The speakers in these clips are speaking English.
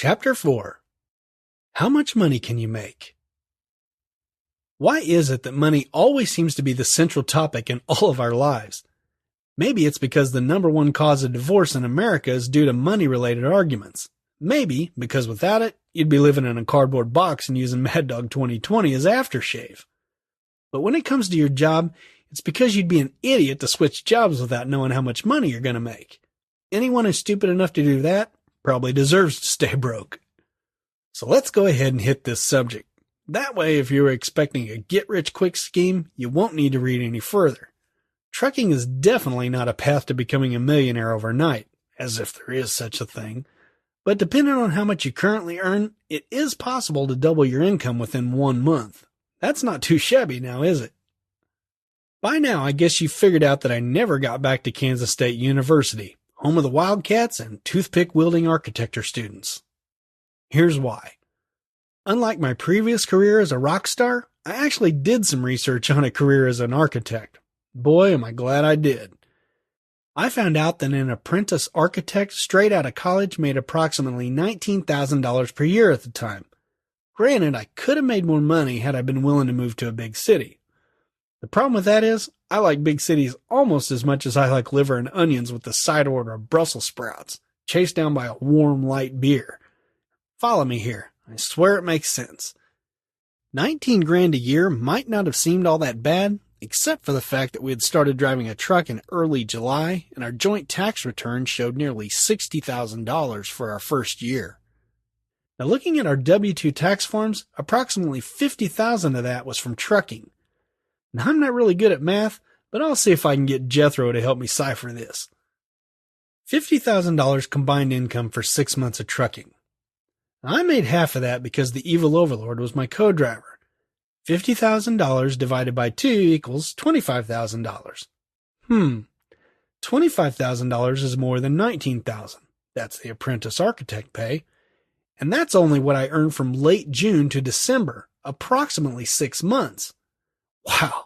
Chapter 4. How much money can you make? Why is it that money always seems to be the central topic in all of our lives? Maybe it's because the number one cause of divorce in America is due to money-related arguments. Maybe because without it, you'd be living in a cardboard box and using Mad Dog 2020 as aftershave. But when it comes to your job, it's because you'd be an idiot to switch jobs without knowing how much money you're going to make. Anyone who's stupid enough to do that probably deserves to stay broke. So let's go ahead and hit this subject. That way, if you were expecting a get-rich-quick scheme, you won't need to read any further. Trucking is definitely not a path to becoming a millionaire overnight, as if there is such a thing. But depending on how much you currently earn, it is possible to double your income within 1 month. That's not too shabby now, is it? By now, I guess you figured out that I never got back to Kansas State University, home of the Wildcats and toothpick-wielding architecture students. Here's why. Unlike my previous career as a rock star, I actually did some research on a career as an architect. Boy, am I glad I did. I found out that an apprentice architect straight out of college made approximately $19,000 per year at the time. Granted, I could have made more money had I been willing to move to a big city. The problem with that is, I like big cities almost as much as I like liver and onions with the side order of Brussels sprouts, chased down by a warm, light beer. Follow me here. I swear it makes sense. 19 grand a year might not have seemed all that bad, except for the fact that we had started driving a truck in early July, and our joint tax return showed nearly $60,000 for our first year. Now, looking at our W-2 tax forms, approximately $50,000 of that was from trucking. Now, I'm not really good at math, but I'll see if I can get Jethro to help me cipher this. $50,000 combined income for 6 months of trucking. Now, I made half of that because the evil overlord was my co-driver. $50,000 divided by 2 equals $25,000. $25,000 is more than $19,000. That's the apprentice architect pay. And that's only what I earned from late June to December, approximately 6 months. Wow,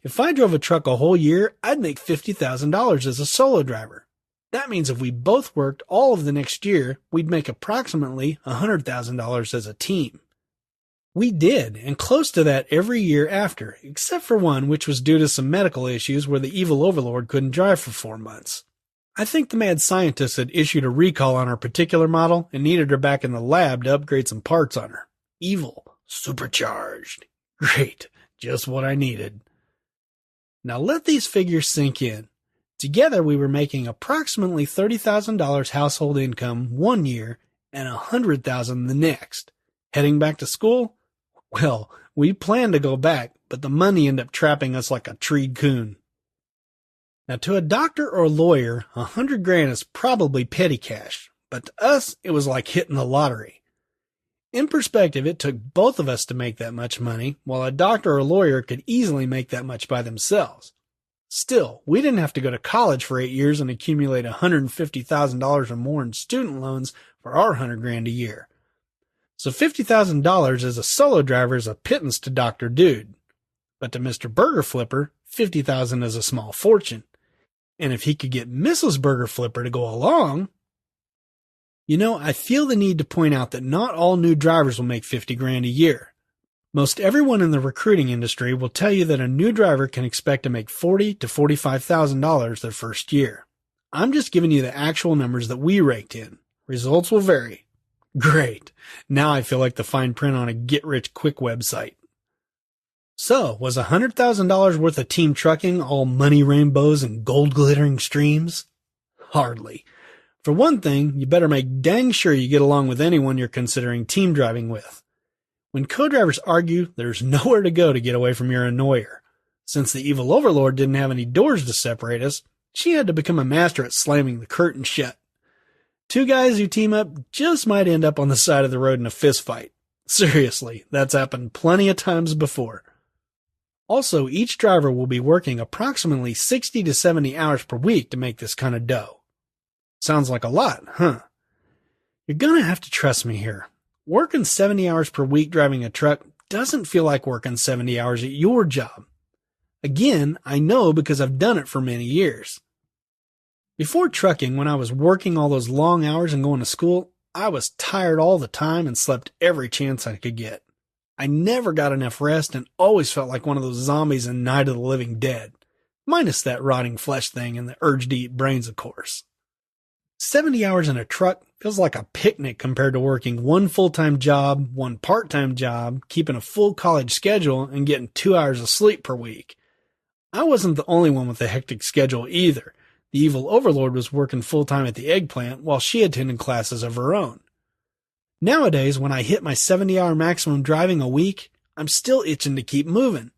if I drove a truck a whole year, I'd make $50,000 as a solo driver. That means if we both worked all of the next year, we'd make approximately $100,000 as a team. We did, and close to that every year after, except for one which was due to some medical issues where the evil overlord couldn't drive for 4 months. I think the mad scientist had issued a recall on our particular model and needed her back in the lab to upgrade some parts on her. Evil, supercharged. Great. Just what I needed. Now let these figures sink in. Together we were making approximately $30,000 household income 1 year and $100,000 the next. Heading back to school? Well, we planned to go back, but the money ended up trapping us like a treed coon. Now to a doctor or lawyer, 100 grand is probably petty cash, but to us it was like hitting the lottery. In perspective, it took both of us to make that much money, while a doctor or lawyer could easily make that much by themselves. Still, we didn't have to go to college for 8 years and accumulate $150,000 or more in student loans for our 100 grand a year. So $50,000 as a solo driver is a pittance to Dr. Dude. But to Mr. Burger Flipper, $50,000 is a small fortune. And if he could get Mrs. Burger Flipper to go along... You know, I feel the need to point out that not all new drivers will make 50 grand a year. Most everyone in the recruiting industry will tell you that a new driver can expect to make $40,000 to $45,000 their first year. I'm just giving you the actual numbers that we raked in. Results will vary. Great. Now I feel like the fine print on a get-rich-quick website. So, was $100,000 worth of team trucking all money rainbows and gold-glittering streams? Hardly. For one thing, you better make dang sure you get along with anyone you're considering team driving with. When co-drivers argue, there's nowhere to go to get away from your annoyer. Since the evil overlord didn't have any doors to separate us, she had to become a master at slamming the curtain shut. 2 guys who team up just might end up on the side of the road in a fist fight. Seriously, that's happened plenty of times before. Also, each driver will be working approximately 60 to 70 hours per week to make this kind of dough. Sounds like a lot, huh? You're gonna have to trust me here. Working 70 hours per week driving a truck doesn't feel like working 70 hours at your job. Again, I know because I've done it for many years. Before trucking, when I was working all those long hours and going to school, I was tired all the time and slept every chance I could get. I never got enough rest and always felt like one of those zombies in Night of the Living Dead. Minus that rotting flesh thing and the urge to eat brains, of course. 70 hours in a truck feels like a picnic compared to working one full-time job, one part-time job, keeping a full college schedule, and getting 2 hours of sleep per week. I wasn't the only one with a hectic schedule either. The evil overlord was working full-time at the egg plant while she attended classes of her own. Nowadays, when I hit my 70-hour maximum driving a week, I'm still itching to keep moving.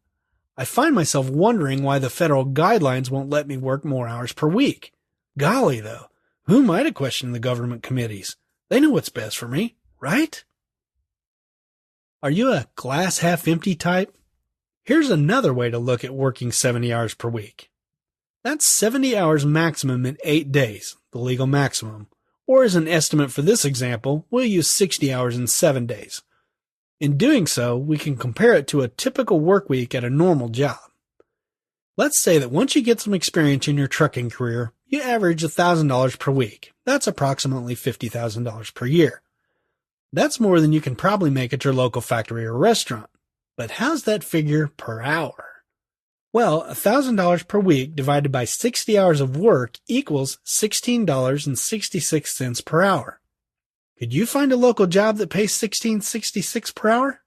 I find myself wondering why the federal guidelines won't let me work more hours per week. Golly, though, who might have questioned the government committees? They know what's best for me, right? Are you a glass half empty type? Here's another way to look at working 70 hours per week. That's 70 hours maximum in 8 days, the legal maximum. Or as an estimate for this example, we'll use 60 hours in 7 days. In doing so, we can compare it to a typical work week at a normal job. Let's say that once you get some experience in your trucking career, you average $1,000 per week. That's approximately $50,000 per year. That's more than you can probably make at your local factory or restaurant. But how's that figure per hour? Well, $1,000 per week divided by 60 hours of work equals $16.66 per hour. Could you find a local job that pays $16.66 per hour?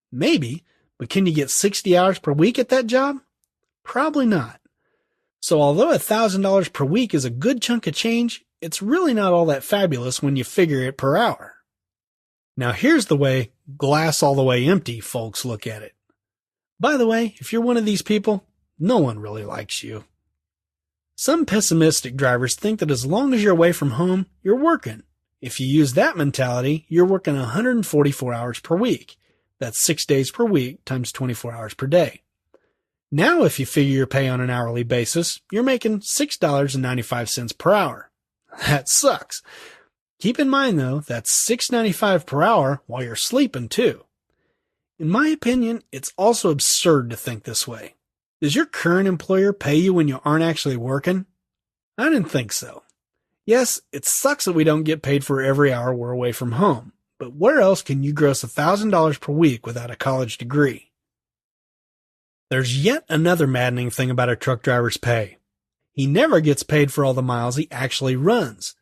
Maybe, but can you get 60 hours per week at that job? Probably not. So although $1,000 per week is a good chunk of change, it's really not all that fabulous when you figure it per hour. Now here's the way glass all the way empty folks look at it. By the way, if you're one of these people, no one really likes you. Some pessimistic drivers think that as long as you're away from home, you're working. If you use that mentality, you're working 144 hours per week. That's 6 days per week times 24 hours per day. Now, if you figure your pay on an hourly basis, you're making $6.95 per hour. That sucks. Keep in mind, though, that's $6.95 per hour while you're sleeping, too. In my opinion, it's also absurd to think this way. Does your current employer pay you when you aren't actually working? I didn't think so. Yes, it sucks that we don't get paid for every hour we're away from home, but where else can you gross $1,000 per week without a college degree? There's yet another maddening thing about a truck driver's pay. He never gets paid for all the miles he actually runs.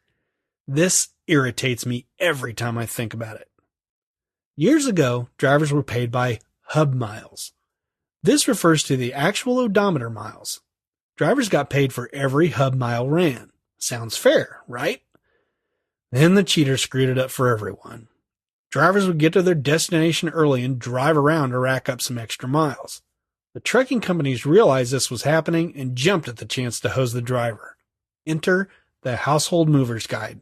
This irritates me every time I think about it. Years ago, drivers were paid by hub miles. This refers to the actual odometer miles. Drivers got paid for every hub mile ran. Sounds fair, right? Then the cheaters screwed it up for everyone. Drivers would get to their destination early and drive around to rack up some extra miles. The trucking companies realized this was happening and jumped at the chance to hose the driver. Enter the Household Movers Guide.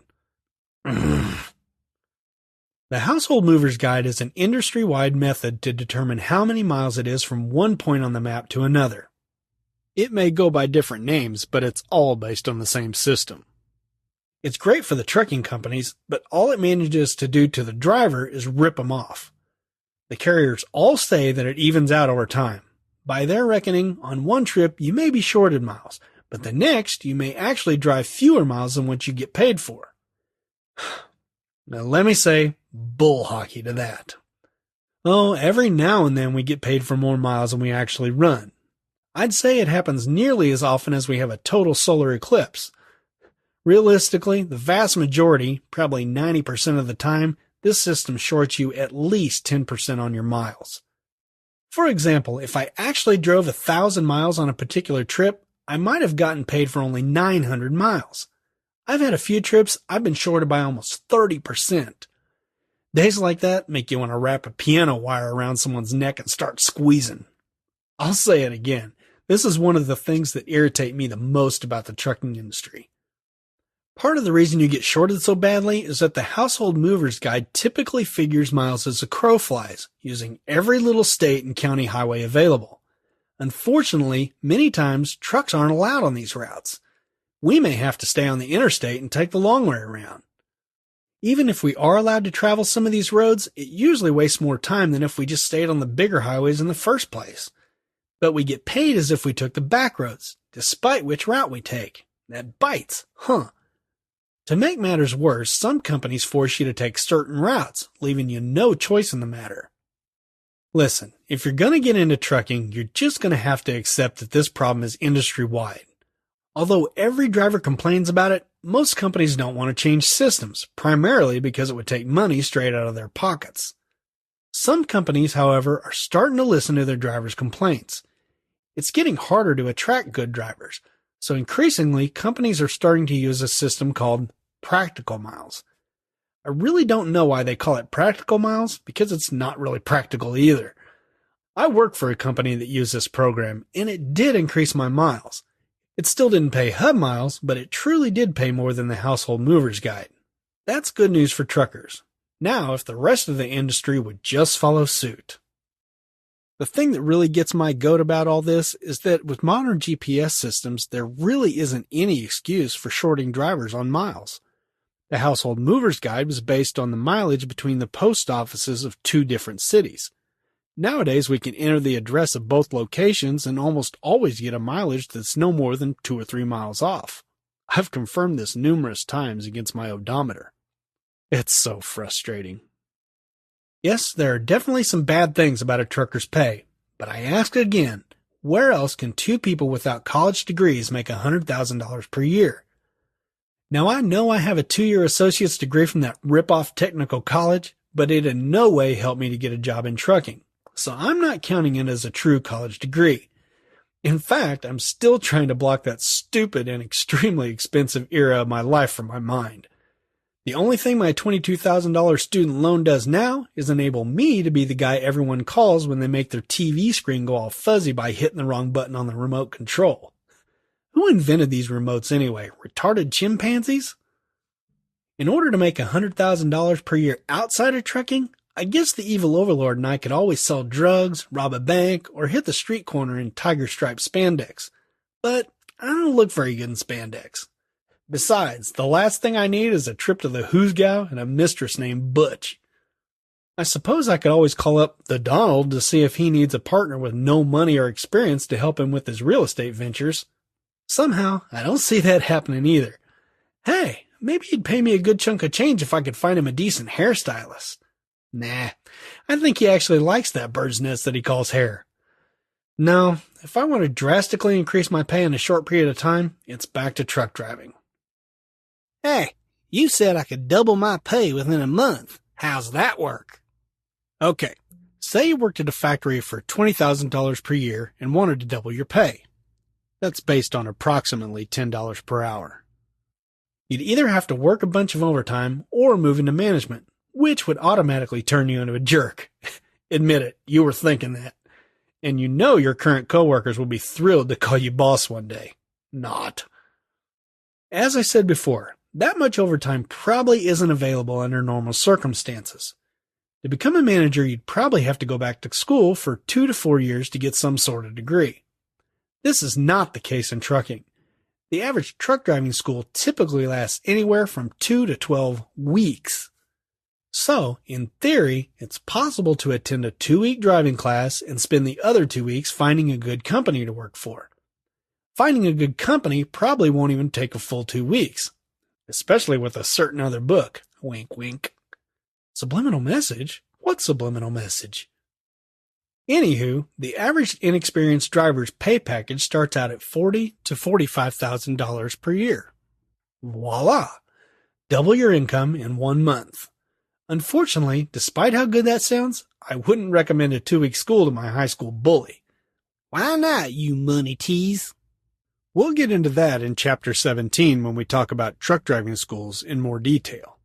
The Household Movers Guide is an industry-wide method to determine how many miles it is from one point on the map to another. It may go by different names, but it's all based on the same system. It's great for the trucking companies, but all it manages to do to the driver is rip them off. The carriers all say that it evens out over time. By their reckoning, on one trip you may be shorted miles, but the next you may actually drive fewer miles than what you get paid for. Now let me say bull hockey to that. Oh, every now and then we get paid for more miles than we actually run. I'd say it happens nearly as often as we have a total solar eclipse. Realistically, the vast majority, probably 90% of the time, this system shorts you at least 10% on your miles. For example, if I actually drove 1,000 miles on a particular trip, I might have gotten paid for only 900 miles. I've had a few trips I've been shorted by almost 30%. Days like that make you want to wrap a piano wire around someone's neck and start squeezing. I'll say it again. This is one of the things that irritate me the most about the trucking industry. Part of the reason you get shorted so badly is that the Household Movers Guide typically figures miles as the crow flies, using every little state and county highway available. Unfortunately, many times trucks aren't allowed on these routes. We may have to stay on the interstate and take the long way around. Even if we are allowed to travel some of these roads, it usually wastes more time than if we just stayed on the bigger highways in the first place. But we get paid as if we took the back roads, despite which route we take. That bites, huh? To make matters worse, some companies force you to take certain routes, leaving you no choice in the matter. Listen, if you're going to get into trucking, you're just going to have to accept that this problem is industry-wide. Although every driver complains about it, most companies don't want to change systems, primarily because it would take money straight out of their pockets. Some companies, however, are starting to listen to their drivers' complaints. It's getting harder to attract good drivers, so increasingly companies are starting to use a system called Practical Miles. I really don't know why they call it Practical Miles, because it's not really practical either. I work for a company that used this program, and it did increase my miles. It still didn't pay hub miles, but it truly did pay more than the Household Movers Guide. That's good news for truckers. Now, if the rest of the industry would just follow suit. The thing that really gets my goat about all this is that with modern GPS systems, there really isn't any excuse for shorting drivers on miles. The Household Movers Guide was based on the mileage between the post offices of two different cities. Nowadays, we can enter the address of both locations and almost always get a mileage that's no more than 2 or 3 miles off. I've confirmed this numerous times against my odometer. It's so frustrating. Yes, there are definitely some bad things about a trucker's pay, but I ask again, where else can two people without college degrees make $100,000 per year? Now, I know I have a 2-year associate's degree from that rip-off technical college, but it in no way helped me to get a job in trucking, so I'm not counting it as a true college degree. In fact, I'm still trying to block that stupid and extremely expensive era of my life from my mind. The only thing my $22,000 student loan does now is enable me to be the guy everyone calls when they make their TV screen go all fuzzy by hitting the wrong button on the remote control. Who invented these remotes anyway? Retarded chimpanzees? In order to make $100,000 per year outside of trucking, I guess the evil overlord and I could always sell drugs, rob a bank, or hit the street corner in tiger striped spandex. But I don't look very good in spandex. Besides, the last thing I need is a trip to the Hoosgow and a mistress named Butch. I suppose I could always call up the Donald to see if he needs a partner with no money or experience to help him with his real estate ventures. Somehow, I don't see that happening either. Hey, maybe he'd pay me a good chunk of change if I could find him a decent hairstylist. Nah, I think he actually likes that bird's nest that he calls hair. No, if I want to drastically increase my pay in a short period of time, it's back to truck driving. Hey, you said I could double my pay within a month. How's that work? Okay, say you worked at a factory for $20,000 per year and wanted to double your pay. That's based on approximately $10 per hour. You'd either have to work a bunch of overtime or move into management, which would automatically turn you into a jerk. Admit it, you were thinking that. And you know your current coworkers will be thrilled to call you boss one day. Not. As I said before, that much overtime probably isn't available under normal circumstances. To become a manager, you'd probably have to go back to school for 2 to 4 years to get some sort of degree. This is not the case in trucking. The average truck driving school typically lasts anywhere from 2 to 12 weeks. So, in theory, it's possible to attend a 2-week driving class and spend the other 2 weeks finding a good company to work for. Finding a good company probably won't even take a full 2 weeks, especially with a certain other book. Wink, wink. Subliminal message? What subliminal message? Anywho, the average inexperienced driver's pay package starts out at $40,000 to $45,000 per year. Voila! Double your income in 1 month. Unfortunately, despite how good that sounds, I wouldn't recommend a 2-week school to my high school bully. Why not, you money tease? We'll get into that in Chapter 17 when we talk about truck driving schools in more detail.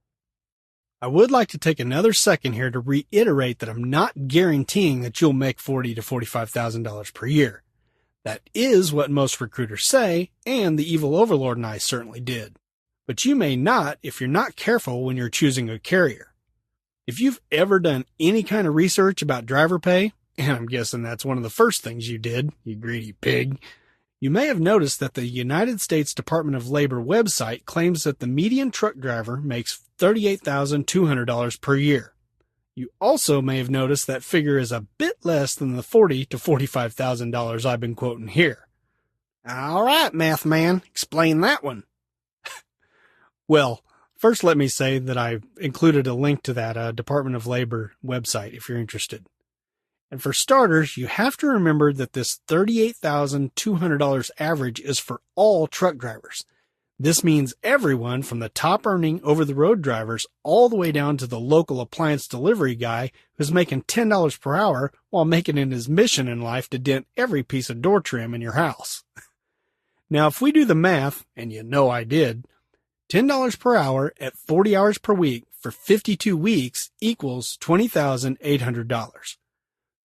I would like to take another second here to reiterate that I'm not guaranteeing that you'll make $40,000 to $45,000 per year. That is what most recruiters say, and the evil overlord and I certainly did. But you may not if you're not careful when you're choosing a carrier. If you've ever done any kind of research about driver pay, and I'm guessing that's one of the first things you did, you greedy pig, you may have noticed that the United States Department of Labor website claims that the median truck driver makes $38,200 per year. You also may have noticed that figure is a bit less than the $40,000 to $45,000 I've been quoting here. All right, math man, explain that one. Well, First, let me say that I included a link to that Department of Labor website if you're interested. And for starters, you have to remember that this $38,200 average is for all truck drivers. This means everyone from the top earning over-the-road drivers all the way down to the local appliance delivery guy who's making $10 per hour while making it his mission in life to dent every piece of door trim in your house. Now, if we do the math, and you know I did, $10 per hour at 40 hours per week for 52 weeks equals $20,800.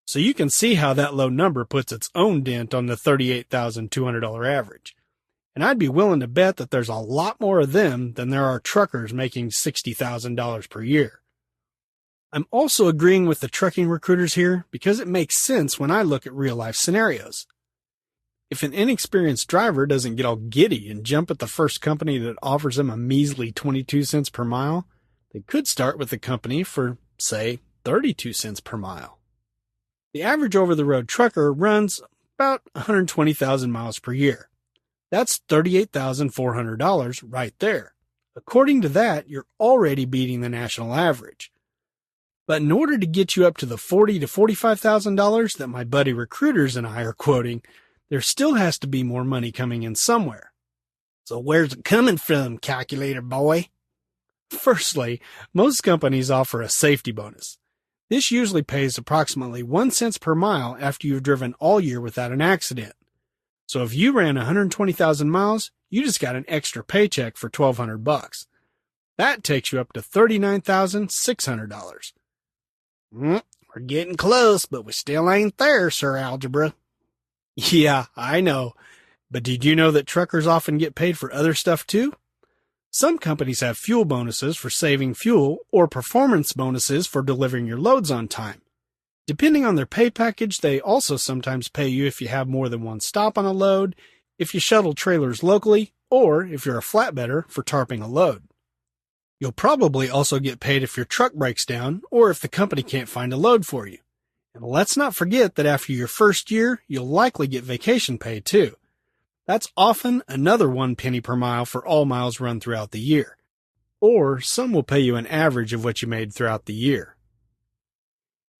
So you can see how that low number puts its own dent on the $38,200 average. And I'd be willing to bet that there's a lot more of them than there are truckers making $60,000 per year. I'm also agreeing with the trucking recruiters here because it makes sense when I look at real-life scenarios. If an inexperienced driver doesn't get all giddy and jump at the first company that offers them a measly 22 cents per mile, they could start with the company for, say, 32 cents per mile. The average over-the-road trucker runs about 120,000 miles per year. That's $38,400 right there. According to that, you're already beating the national average. But in order to get you up to the $40,000 to $45,000 that my buddy recruiters and I are quoting, there still has to be more money coming in somewhere. So where's it coming from, calculator boy? Firstly, most companies offer a safety bonus. This usually pays approximately 1 cent per mile after you've driven all year without an accident. So if you ran 120,000 miles, you just got an extra paycheck for $1,200. That takes you up to $39,600. We're getting close, but we still ain't there, Sir Algebra. Yeah, I know. But did you know that truckers often get paid for other stuff too? Some companies have fuel bonuses for saving fuel or performance bonuses for delivering your loads on time. Depending on their pay package, they also sometimes pay you if you have more than one stop on a load, if you shuttle trailers locally, or if you're a flatbedder for tarping a load. You'll probably also get paid if your truck breaks down or if the company can't find a load for you. And let's not forget that after your first year, you'll likely get vacation pay too. That's often another 1 penny per mile for all miles run throughout the year. Or some will pay you an average of what you made throughout the year.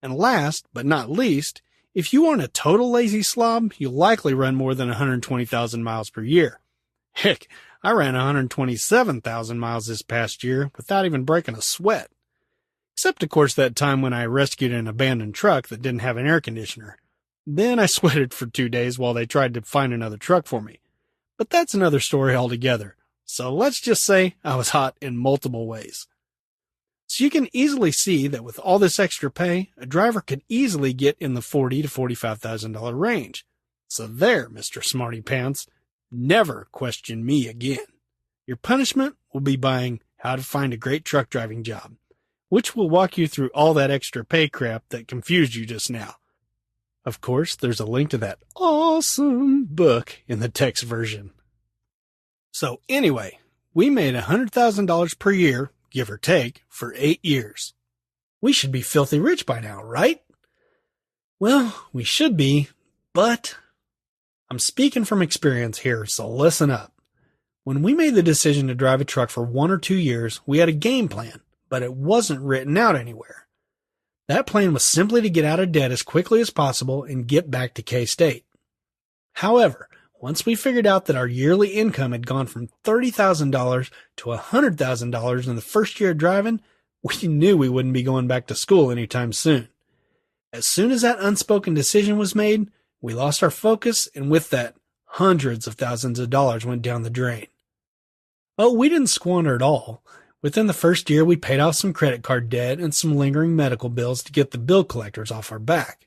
And last, but not least, if you aren't a total lazy slob, you'll likely run more than 120,000 miles per year. Heck, I ran 127,000 miles this past year without even breaking a sweat. Except, of course, that time when I rescued an abandoned truck that didn't have an air conditioner. Then I sweated for 2 days while they tried to find another truck for me. But that's another story altogether. So let's just say I was hot in multiple ways. So you can easily see that with all this extra pay, a driver could easily get in the $40,000 to $45,000 range. So there, Mr. Smarty Pants, never question me again. Your punishment will be buying How to Find a Great Truck Driving Job, which will walk you through all that extra pay crap that confused you just now. Of course, there's a link to that awesome book in the text version. So anyway, we made $100,000 per year, give or take, for 8 years. We should be filthy rich by now, right? Well, we should be, but I'm speaking from experience here, so listen up. When we made the decision to drive a truck for 1 or 2 years, we had a game plan, but it wasn't written out anywhere. That plan was simply to get out of debt as quickly as possible and get back to K-State. However, once we figured out that our yearly income had gone from $30,000 to $100,000 in the first year of driving, we knew we wouldn't be going back to school anytime soon. As soon as that unspoken decision was made, we lost our focus, and with that, hundreds of thousands of dollars went down the drain. Oh, we didn't squander it all. Within the first year, we paid off some credit card debt and some lingering medical bills to get the bill collectors off our back.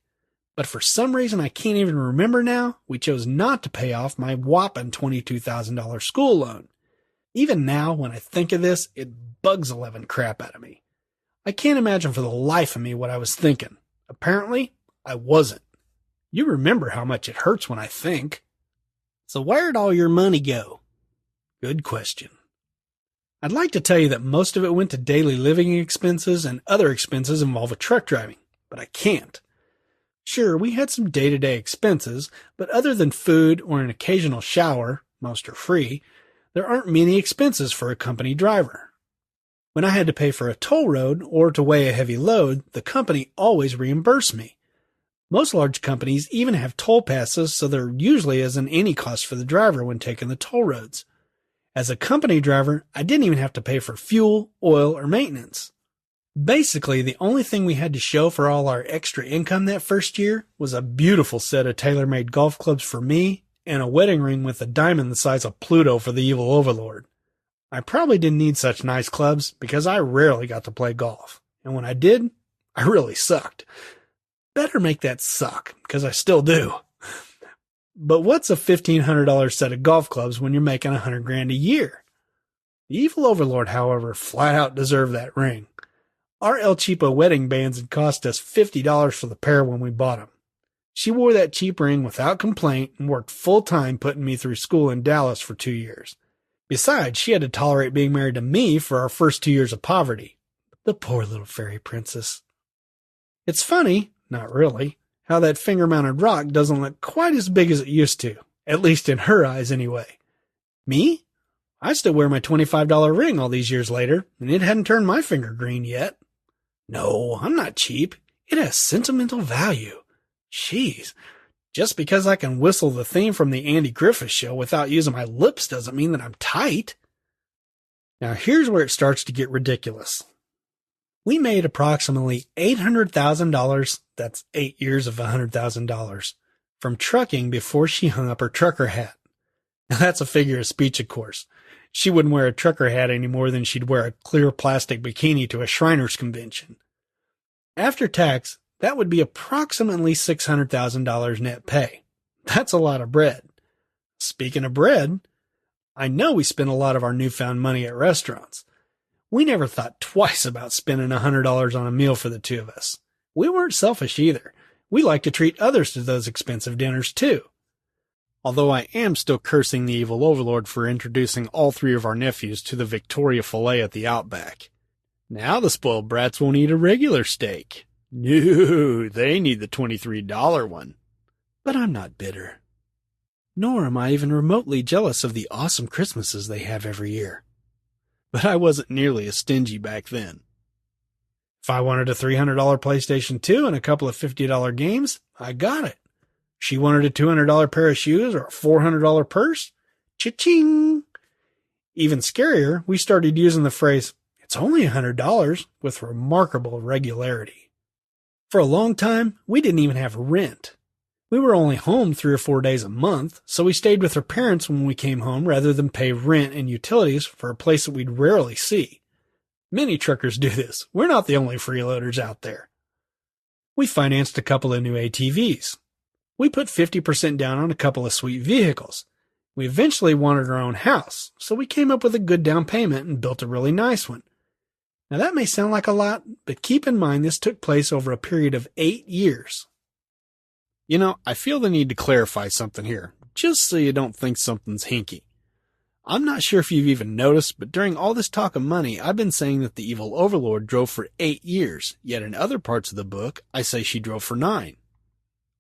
But for some reason I can't even remember now, we chose not to pay off my whopping $22,000 school loan. Even now, when I think of this, it bugs 11 crap out of me. I can't imagine for the life of me what I was thinking. Apparently, I wasn't. You remember how much it hurts when I think. So where'd all your money go? Good question. I'd like to tell you that most of it went to daily living expenses and other expenses involving truck driving, but I can't. Sure, we had some day-to-day expenses, but other than food or an occasional shower, most are free, there aren't many expenses for a company driver. When I had to pay for a toll road or to weigh a heavy load, the company always reimbursed me. Most large companies even have toll passes, so there usually isn't any cost for the driver when taking the toll roads. As a company driver, I didn't even have to pay for fuel, oil, or maintenance. Basically, the only thing we had to show for all our extra income that first year was a beautiful set of tailor-made golf clubs for me and a wedding ring with a diamond the size of Pluto for the evil overlord. I probably didn't need such nice clubs because I rarely got to play golf, and when I did, I really sucked. Better make that suck, because I still do. But what's a $1,500 set of golf clubs when you're making $100,000 a year? The evil overlord, however, flat out deserved that ring. Our El Cheapo wedding bands had cost us $50 for the pair when we bought them. She wore that cheap ring without complaint and worked full-time putting me through school in Dallas for 2 years. Besides, she had to tolerate being married to me for our first 2 years of poverty. The poor little fairy princess. It's funny, not really, how that finger-mounted rock doesn't look quite as big as it used to, at least in her eyes anyway. Me? I still wear my $25 ring all these years later, and it hadn't turned my finger green yet. No, I'm not cheap. It has sentimental value. Jeez, just because I can whistle the theme from the Andy Griffith Show without using my lips doesn't mean that I'm tight. Now here's where it starts to get ridiculous. We made approximately $800,000, that's 8 years of $100,000, from trucking before she hung up her trucker hat. Now that's a figure of speech, of course. She wouldn't wear a trucker hat any more than she'd wear a clear plastic bikini to a Shriners convention. After tax, that would be approximately $600,000 net pay. That's a lot of bread. Speaking of bread, I know we spent a lot of our newfound money at restaurants. We never thought twice about spending $100 on a meal for the two of us. We weren't selfish either. We like to treat others to those expensive dinners too. Although I am still cursing the evil overlord for introducing all 3 of our nephews to the Victoria filet at the Outback. Now the spoiled brats won't eat a regular steak. No, they need the $23 one. But I'm not bitter. Nor am I even remotely jealous of the awesome Christmases they have every year. But I wasn't nearly as stingy back then. If I wanted a $300 PlayStation 2 and a couple of $50 games, I got it. She wanted a $200 pair of shoes or a $400 purse? Cha-ching! Even scarier, we started using the phrase, "It's only $100, with remarkable regularity. For a long time, we didn't even have rent. We were only home 3 or 4 days a month, so we stayed with our parents when we came home rather than pay rent and utilities for a place that we'd rarely see. Many truckers do this. We're not the only freeloaders out there. We financed a couple of new ATVs. We put 50% down on a couple of sweet vehicles. We eventually wanted our own house, so we came up with a good down payment and built a really nice one. Now that may sound like a lot, but keep in mind this took place over a period of 8 years. You know, I feel the need to clarify something here, just so you don't think something's hinky. I'm not sure if you've even noticed, but during all this talk of money, I've been saying that the evil overlord drove for 8 years, yet in other parts of the book, I say she drove for 9.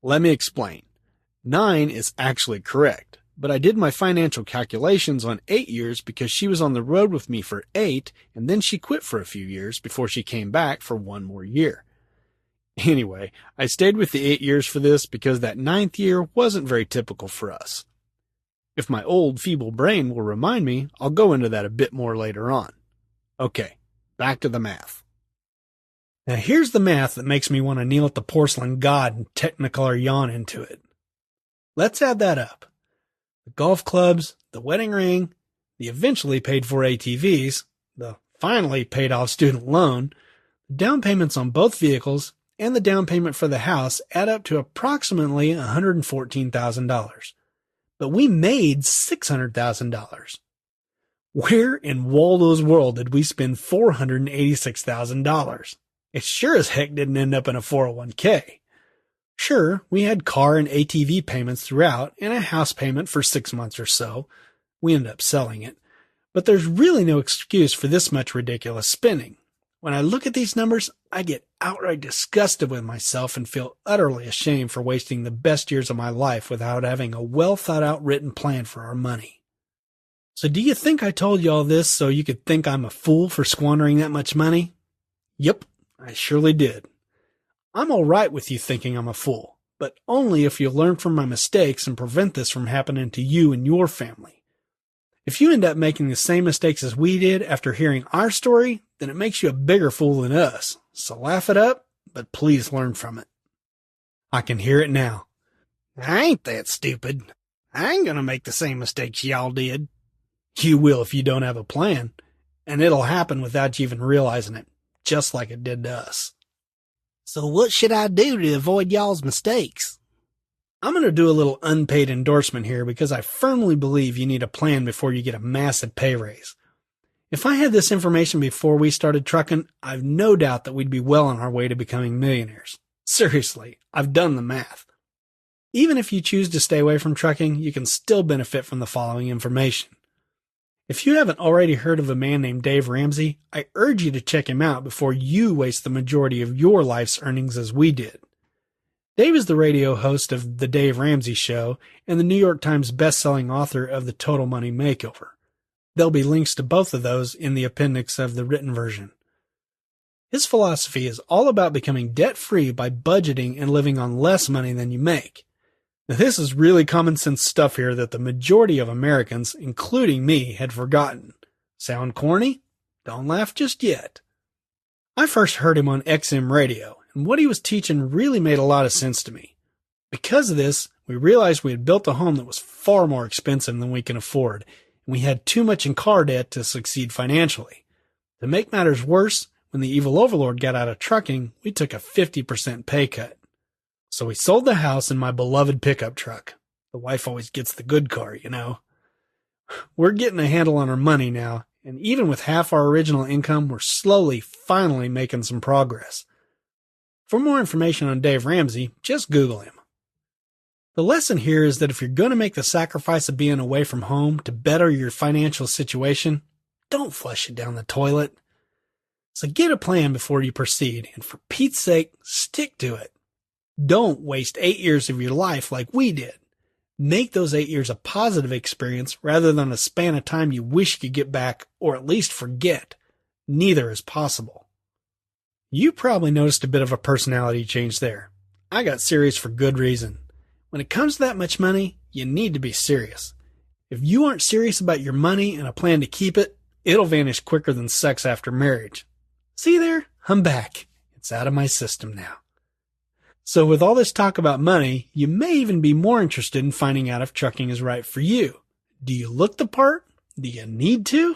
Let me explain. 9 is actually correct, but I did my financial calculations on 8 years because she was on the road with me for 8, and then she quit for a few years before she came back for 1 more year. Anyway, I stayed with the 8 years for this because that 9th year wasn't very typical for us. If my old feeble brain will remind me, I'll go into that a bit more later on. Okay, back to the math. Now here's the math that makes me want to kneel at the porcelain god and Technicolor yawn into it. Let's add that up. The golf clubs, the wedding ring, the eventually paid for ATVs, the finally paid off student loan, the down payments on both vehicles, and the down payment for the house add up to approximately $114,000. But we made $600,000. Where in Waldo's world did we spend $486,000? It sure as heck didn't end up in a 401k. Sure, we had car and ATV payments throughout and a house payment for 6 months or so. We ended up selling it. But there's really no excuse for this much ridiculous spending. When I look at these numbers, I get outright disgusted with myself and feel utterly ashamed for wasting the best years of my life without having a well thought out written plan for our money. So do you think I told you all this so you could think I'm a fool for squandering that much money? Yep, I surely did. I'm all right with you thinking I'm a fool, but only if you learn from my mistakes and prevent this from happening to you and your family. If you end up making the same mistakes as we did after hearing our story, then it makes you a bigger fool than us. So laugh it up, but please learn from it. I can hear it now. I ain't that stupid. I ain't gonna make the same mistakes y'all did. You will if you don't have a plan, and it'll happen without you even realizing it, just like it did to us. So what should I do to avoid y'all's mistakes? I'm going to do a little unpaid endorsement here because I firmly believe you need a plan before you get a massive pay raise. If I had this information before we started trucking, I've no doubt that we'd be well on our way to becoming millionaires. Seriously, I've done the math. Even if you choose to stay away from trucking, you can still benefit from the following information. If you haven't already heard of a man named Dave Ramsey, I urge you to check him out before you waste the majority of your life's earnings as we did. Dave is the radio host of The Dave Ramsey Show and the New York Times best-selling author of The Total Money Makeover. There'll be links to both of those in the appendix of the written version. His philosophy is all about becoming debt-free by budgeting and living on less money than you make. Now, this is really common sense stuff here that the majority of Americans, including me, had forgotten. Sound corny? Don't laugh just yet. I first heard him on XM radio, and what he was teaching really made a lot of sense to me. Because of this, we realized we had built a home that was far more expensive than we can afford, and we had too much in car debt to succeed financially. To make matters worse, when the evil overlord got out of trucking, we took a 50% pay cut. So we sold the house and my beloved pickup truck. The wife always gets the good car, you know. We're getting a handle on our money now, and even with half our original income, we're finally making some progress. For more information on Dave Ramsey, just Google him. The lesson here is that if you're going to make the sacrifice of being away from home to better your financial situation, don't flush it down the toilet. So get a plan before you proceed, and for Pete's sake, stick to it. Don't waste 8 years of your life like we did. Make those 8 years a positive experience rather than a span of time you wish you could get back or at least forget. Neither is possible. You probably noticed a bit of a personality change there. I got serious for good reason. When it comes to that much money, you need to be serious. If you aren't serious about your money and a plan to keep it, it'll vanish quicker than sex after marriage. See there? I'm back. It's out of my system now. So with all this talk about money, you may even be more interested in finding out if trucking is right for you. Do you look the part? Do you need to?